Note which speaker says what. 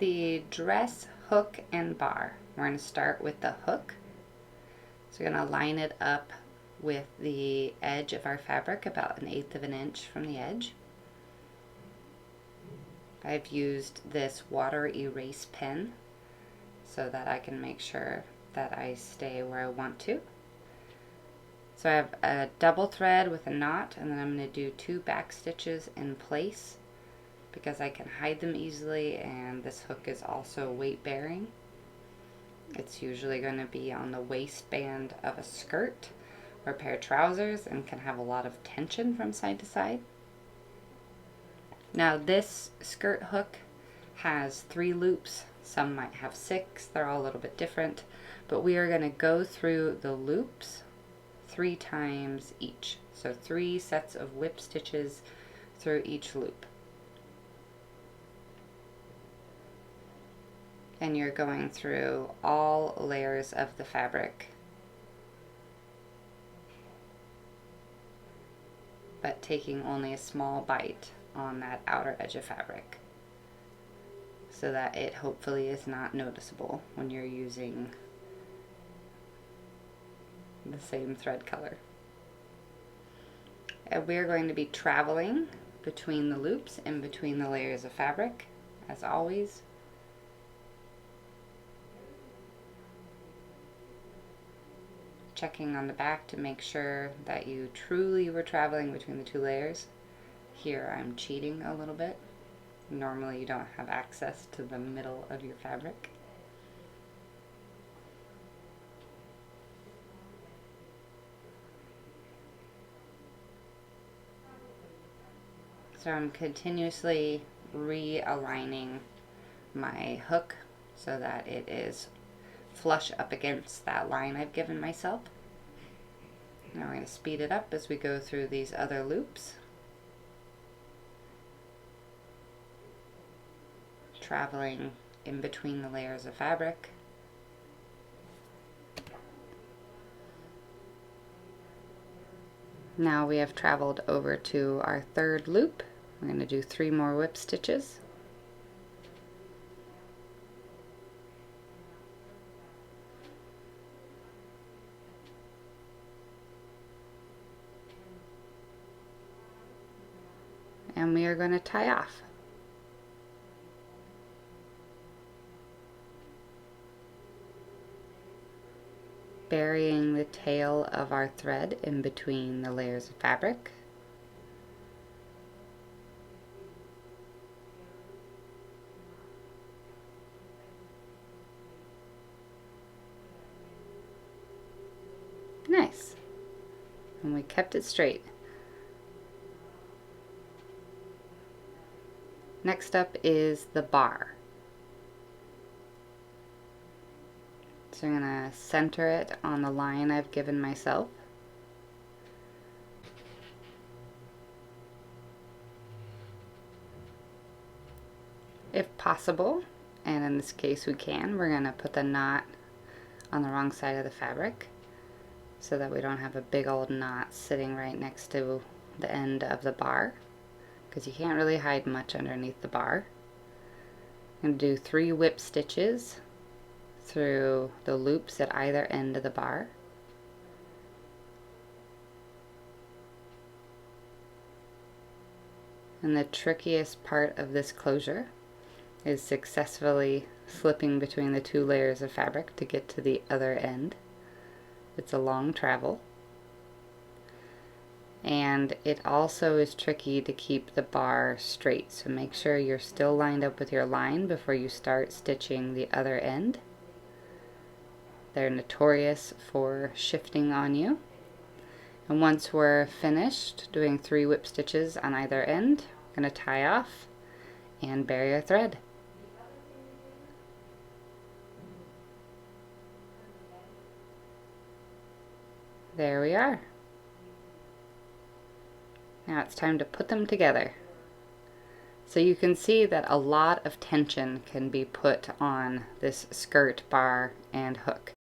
Speaker 1: the dress hook and bar. We're going to start with the hook. So we're going to line it up with the edge of our fabric, about 1/8 of an inch from the edge. I've used this water erase pen so that I can make sure that I stay where I want to. So I have a double thread with a knot, and then I'm going to do 2 back stitches in place because I can hide them easily, and this hook is also weight bearing. It's usually going to be on the waistband of a skirt or a pair of trousers and can have a lot of tension from side to side. Now this skirt hook has 3 loops. Some might have 6. They're all a little bit different, but we are going to go through the loops 3 times each. So 3 sets of whip stitches through each loop. And you're going through all layers of the fabric, but taking only a small bite on that outer edge of fabric so that it hopefully is not noticeable when you're using the same thread color. And we're going to be traveling between the loops and between the layers of fabric, as always. Checking on the back to make sure that you truly were traveling between the 2 layers. Here I'm cheating a little bit. Normally you don't have access to the middle of your fabric. So I'm continuously realigning my hook so that it is flush up against that line I've given myself. Now we're going to speed it up as we go through these other loops, traveling in between the layers of fabric. Now we have traveled over to our 3rd loop. We're going to do 3 more whip stitches. And we are going to tie off. Burying the tail of our thread in between the layers of fabric. Nice. And we kept it straight. Next up is the bar. So I'm going to center it on the line I've given myself. If possible, and in this case we can, we're going to put the knot on the wrong side of the fabric so that we don't have a big old knot sitting right next to the end of the bar, because you can't really hide much underneath the bar. I'm going to do 3 whip stitches through the loops at either end of the bar. And the trickiest part of this closure is successfully slipping between the 2 layers of fabric to get to the other end. It's a long travel. And it also is tricky to keep the bar straight, so make sure you're still lined up with your line before you start stitching the other end. They're notorious for shifting on you. And once we're finished doing 3 whip stitches on either end, I'm going to tie off and bury our thread. There we are. Now it's time to put them together. So you can see that a lot of tension can be put on this skirt, bar, and hook.